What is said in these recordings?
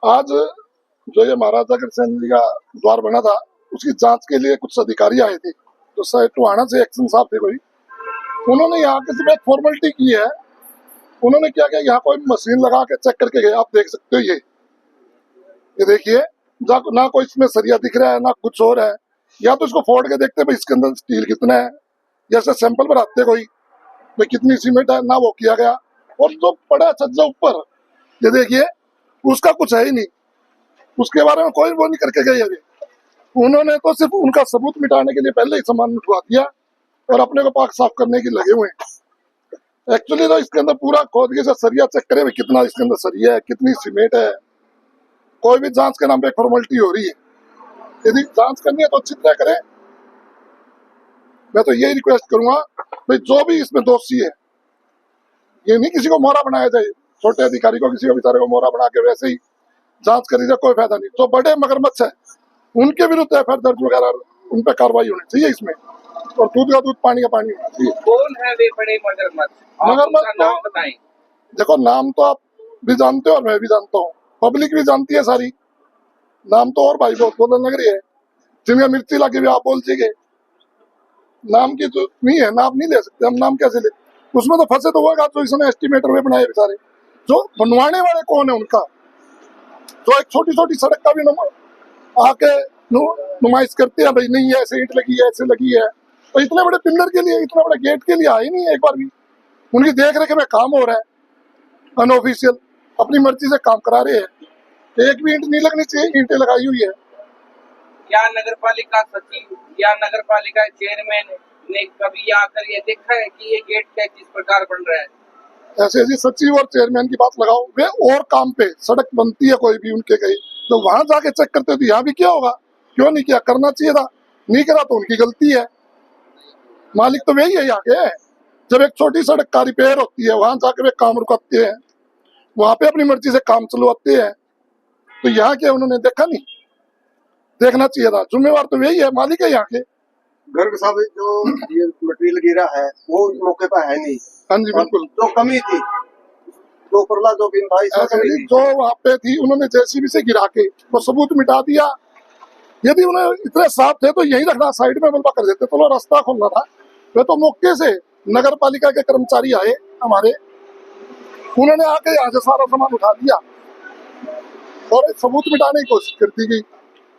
आज जो ये महाराजा अग्रसेन जी का द्वार बना था, उसकी जांच के लिए कुछ अधिकारी आए थे, तो शायद टोहाना से एक्शन साहब थे कोई, उन्होंने यहाँ के सिर्फ एक फॉर्मेलिटी की है। उन्होंने क्या किया, यहाँ कोई मशीन लगा के चेक करके गए। आप देख सकते हो ये देखिए, ना कोई इसमें सरिया दिख रहा है ना कुछ और है। या तो इसको फोड़ के देखते भाई इसके अंदर स्टील कितना है, जैसे सैंपल बनाते कोई भाई कितनी सीमेंट है, ना वो किया गया। और जो पड़ा छज्जा ऊपर, ये देखिए, उसका कुछ है ही नहीं, उसके बारे में कोई वो नहीं करके गए अभी। उन्होंने तो सिर्फ उनका सबूत मिटाने के लिए पहले ही सामान उठवा दिया और अपने को पाक साफ करने के लगे हुए हैं। एक्चुअली तो इसके अंदर पूरा खोद के सरिया चेक करे कितना इसके अंदर सरिया है, कितनी सीमेंट है। कोई भी जांच के नाम पे फॉर्मेलिटी हो रही है। यदि जांच करनी है तो अच्छी तरह करें। मैं तो यही रिक्वेस्ट करूंगा भाई, जो भी इसमें दोषी है, ये नहीं किसी को मोहरा बनाया जाए, छोटे अधिकारी को किसी को बेचारे को मोहरा बना के वैसे ही जांच करी जाए, कोई फायदा नहीं। जो बड़े मगरमच्छ है उनके विरुद्ध एफआईआर दर्ज वगैरह, उन पर कार्रवाई होनी चाहिए इसमें, और दूध का दूध पानी का पानी होना चाहिए। कौन है वे बड़े मगरमच्छ? मगरमच्छ तो नाम बताएं। देखो, नाम तो आप भी जानते हो और मैं भी जानता हूँ, पब्लिक भी जानती है सारी। नाम तो और भाई बहुत बोलने लग रही है, जिनका मिर्ची लगी हुई आप बोल चाहिए। नाम की तो नहीं है, नाम नहीं ले सकते हम, नाम कैसे ले? उसमें तो फंसे तो होगा जो इसने एस्टिमेटर वे बनाए बेचारे। जो बनवाने वाले कौन है उनका, जो एक छोटी छोटी सड़क का भी आके नुमाइश करते हैं भाई, नहीं ऐसे ईंट लगी है, ऐसे लगी है। तो इतने बड़े पिलर के लिए, इतने बड़े गेट के लिए आए नहीं है एक बार भी। उनकी देख रेख में काम हो रहा है, अनऑफिशियल अपनी मर्जी से काम करा रहे हैं। एक भी ईंट नहीं लगनी चाहिए, ईंटें लगाई हुई है। क्या नगर पालिका सचिव या नगर पालिका चेयरमैन ने कभी आकर ये देखा है कि ये गेट क्या किस प्रकार बन रहा है? ऐसे ऐसी सचिव और चेयरमैन की बात लगाओ, वे और काम पे सड़क बनती है कोई भी उनके गई, तो वहां जाके चेक करते तो यहाँ भी क्या होगा? क्यों नहीं किया? करना चाहिए था, नहीं करा तो उनकी गलती है। मालिक तो वही है यहाँ के। जब एक छोटी सड़क का रिपेयर होती है, वहां जाके वे काम रुकाते हैं, वहां पे अपनी मर्जी से काम चलवाते हैं। तो यहाँ के उन्होंने देखा नहीं, देखना चाहिए था। जिम्मेवार तो वही है, मालिक है यहाँ के। गर्ग साहब, जो ये मटेरियल गिरा है वो इस मौके पर है नहीं। हाँ जी बिल्कुल, जो कमी थी, जो परला जो बिन था, इसमें कमी थी। जो वहाँ पे थी, उन्होंने जेसीबी से गिरा के वो सबूत मिटा दिया। यदि उन्हें इतने साफ थे तो यही रखना, साइड में मलबा कर देते, तो रास्ता खोलना था। वे तो मौके से नगर पालिका के कर्मचारी आए हमारे, उन्होंने आके यहाँ से सारा सामान उठा लिया और सबूत मिटाने की कोशिश करती गई।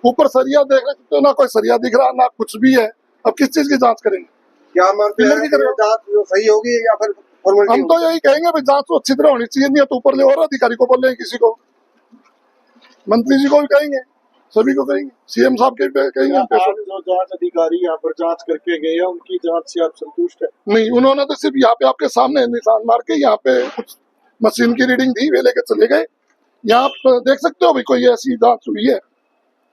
ऊपर सरिया देख रहे तो ना कोई सरिया दिख रहा, ना कुछ भी है। अब किस चीज की जांच करेंगे? क्या मानते हैं कि जांच जो सही होगी या फिर फॉर्मेलिटी? हम तो यही कहेंगे भाई, जांच तो अच्छी तरह होनी चाहिए। नहीं तो ऊपर ले और अधिकारी को बोल रहे, किसी को, मंत्री जी को भी कहेंगे, सभी को कहेंगे, सीएम साहब के भी कहेंगे। जो जांच अधिकारी यहाँ पर जांच करके गए हैं, उनकी जांच से आप संतुष्ट है? नहीं, उन्होंने तो सिर्फ यहाँ पे आपके सामने निशान मार के यहाँ पे कुछ मशीन की रीडिंग दी, वे लेके चले गए। यहाँ आप देख सकते हो भाई, कोई ऐसी जांच हुई है?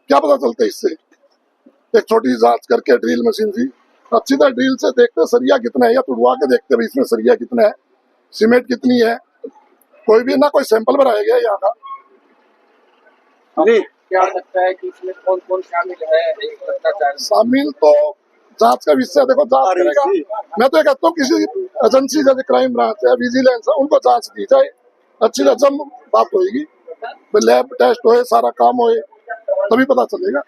क्या पता चलता है इससे? एक छोटी जांच करके ड्रिल मशीन थी, अच्छी तरह ड्रिल से देखते सरिया कितना है, या तुड़वा के देखते भाई इसमें सरिया कितना है, सीमेंट कितनी है। कोई भी ना कोई सैंपल बनाया गया यहाँ का। क्या लगता है कि इसमें कौन कौन शामिल है? शामिल तो जांच का विषय, देखो जांच करेगा। मैं तो कहता हूँ किसी एजेंसी जैसे क्राइम ब्रांच है, विजिलेंस है, उनको जांच दी जाए, अच्छी तरह जब बात होगी, लैब टेस्ट होए, सारा काम होए, तभी पता चलेगा।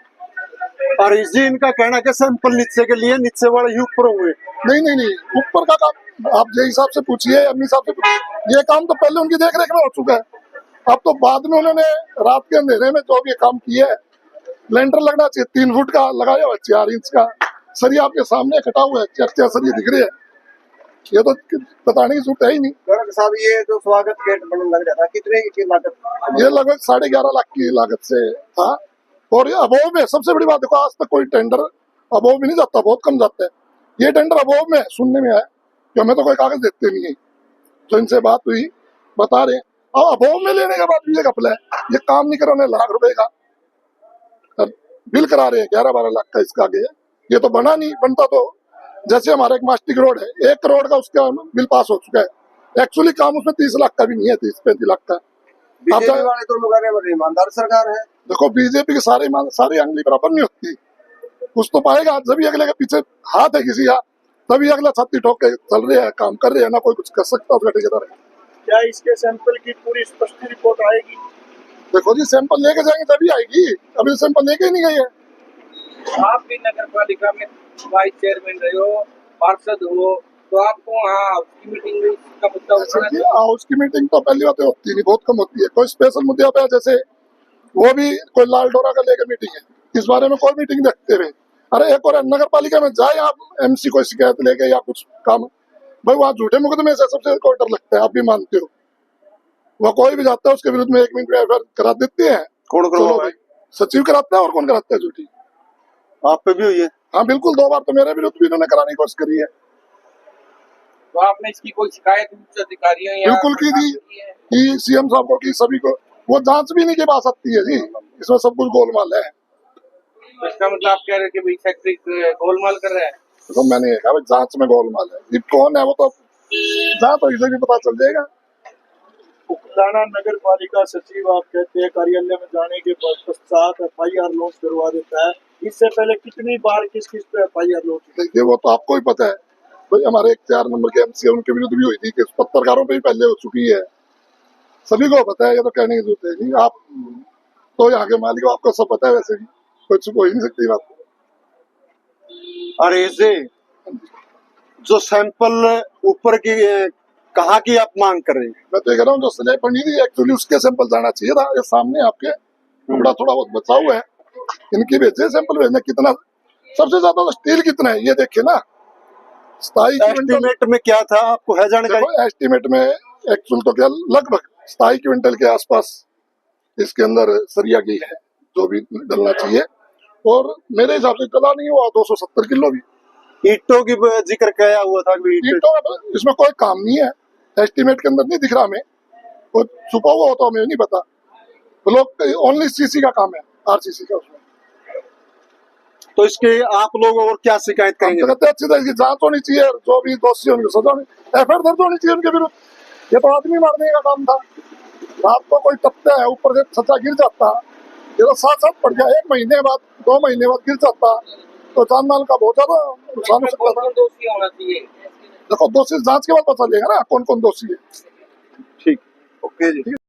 और इसी इनका कहना कि सैंपल नीचे के लिए, नीचे वाले ही ऊपर हुए। नहीं, ऊपर का काम आप जे हिसाब से पूछिए, अम्मी साहब से पूछिए। ये काम तो पहले उनकी देख रेख में हो चुका है। अब तो बाद में उन्होंने रात के अंधेरे में जो भी काम किया है, लेंटर लगना चाहिए 3 फुट का, लगाया हुआ 4 इंच का सरिया आपके सामने कटा हुआ है, 4 सरिया दिख रहे हैं। ये तो बताने की जरूरत है ही नहीं। गर्ग साहब, ये जो स्वागत गेट बनने लग रहा था, कितने की लागत? ये लगभग 11.5 लाख की लागत से था। और ये अबोव में सबसे बड़ी बात, देखो आज तक कोई टेंडर अबोव में नहीं जाता, बहुत कम जाता है। ये टेंडर अबोव में सुनने में आया कि हमें तो कोई कागज देते नहीं है। जो इनसे बात हुई बता रहे हैं, और अबोव में लेने के बाद भी ये घपला है, ये काम नहीं कराने लाख रुपए का बिल करा रहे हैं, 11-12 लाख का इसका आगे है। ये तो बना नहीं, बनता तो जैसे हमारा एक मास्टिक रोड है, 1 करोड़ का उसका बिल पास हो चुका है। एक्चुअली काम उसमें 30 लाख का भी नहीं है, 30-35 लाख का। बीजेपी वाले तो लोग ईमानदार सरकार है। देखो, बीजेपी के सारे अंगली बराबर नहीं होती, कुछ तो पाएगा। जब भी अगले के पीछे हाथ है किसी का, तभी अगला छाती ठोक के चल रहे हैं, काम कर रहे हैं, ना कोई कुछ कर सकता उसका ठेकेदार है। क्या इसके सैंपल की पूरी स्पष्ट रिपोर्ट आएगी? देखो जी, सैंपल लेके जाएंगे तभी आएगी, अभी तो सैंपल लेके ही नहीं गए हैं। आप भी नगर पालिका में वाइस चेयरमैन रहे हो, पार्षद हो, तो आपको वहाँ हाउस की मीटिंग में इसका मुद्दा जैसे उठाना कि चाहिए। हाउस की मीटिंग तो पहली बात होती नहीं, बहुत कम होती है। कोई स्पेशल मुद्दे पे जैसे वो भी कोई लाल डोरा का लेकर मीटिंग है, इस बारे में कोई मीटिंग रखते हुए, अरे एक और नगर पालिका में जाए आप एमसी कोई शिकायत लेके या कुछ काम, भाई वहाँ झूठे मुकदमे से सबसे कोई डर लगता है, आप भी मानते हो। वह कोई भी जाता है उसके विरुद्ध में 1 मिनट में एफआईआर करा देते हैं। कौन चलो करवाओ भाई, सचिव कराता है और कौन कराता है झूठी। आप पे भी हुई है? हाँ बिल्कुल, 2 बार तो मेरे विरुद्ध भी इन्होंने कराने की कोशिश करी है। तो आपने इसकी कोई शिकायत उच्च अधिकारियों या बिल्कुल की थी, की है? कि सीएम साहब को, की सभी को, वो जांच भी नहीं की पा सकती है जी, इसमें सब कुछ गोलमाल है। तो इसका मतलब आप कह रहे हैं कि भाई सेक्रेटरी गोलमाल कर रहा है। तो मैंने ये कहा भाई जांच में गोलमाल है, ये कौन है वो तो जांच तो इसे भी पता चल जाएगा। उकलाना नगर पालिका सचिव आप कहते हैं कार्यालय में जाने के पश्चात एफआईआर लॉन्च करवा देता है, इससे पहले कितनी बार किस किस पे एफआईआर लॉन्च? देखिए वो तो आपको ही पता है भाई, हमारे एक 4 नंबर के एमसी उनके विरुद्ध भी हुई थी, कि पत्रकारों पे भी पहले हो चुकी है, सभी को पता है, ये तो कहने की जरूरत है नहीं। आप तो यहाँ के मालिक हो, आपको सब पता है, वैसे भी कोई छुप हो ही नहीं सकती बात। अरे इसे जो सैंपल ऊपर की कहाँ की आप मांग कर रहे हैं? मैं तो ये कह रहा हूँ जो सजाए पड़ी थी एक्चुअली उसके सैंपल जाना चाहिए था, ये सामने आपके टुकड़ा थोड़ा बहुत बचा हुआ है, इनकी भेजे सैंपल भेजने। कितना सबसे ज्यादा तो स्टील कितना है ये देखिए ना, 27 क्विंटल। एस्टिमेट में क्या था आपको है जानकारी? देखो एस्टिमेट में एक्चुअल तो क्या लगभग 27 क्विंटल के आसपास इसके अंदर सरिया की है, जो भी डलना चाहिए, और मेरे हिसाब से डला नहीं हुआ 270 किलो भी। ईंटों की जिक्र किया हुआ था कि ईंटों में इसमें कोई काम नहीं है, एस्टिमेट के अंदर नहीं दिख रहा हमें, कोई छुपा हुआ होता हमें नहीं पता। लोग ओनली सीसी का काम है, आरसीसी का, उसमें तो इसके आप लोग और क्या शिकायत हम करेंगे? तो कहते हैं अच्छी तरह की जांच होनी चाहिए, और जो भी दोषी होंगे सजा होनी, एफआईआर दर्ज होनी चाहिए उनके विरुद्ध। ये तो आदमी मारने का काम था, रात को कोई टपता है ऊपर से छज्जा गिर जाता, ये तो साथ पड़ गया, 1 महीने बाद 2 महीने बाद गिर जाता तो जान माल का बहुत ज्यादा नुकसान हो सकता था। कौन दोषी होना चाहिए? देखो दोषी जांच के बाद पता चलेगा ना कौन कौन दोषी है। ठीक, ओके जी।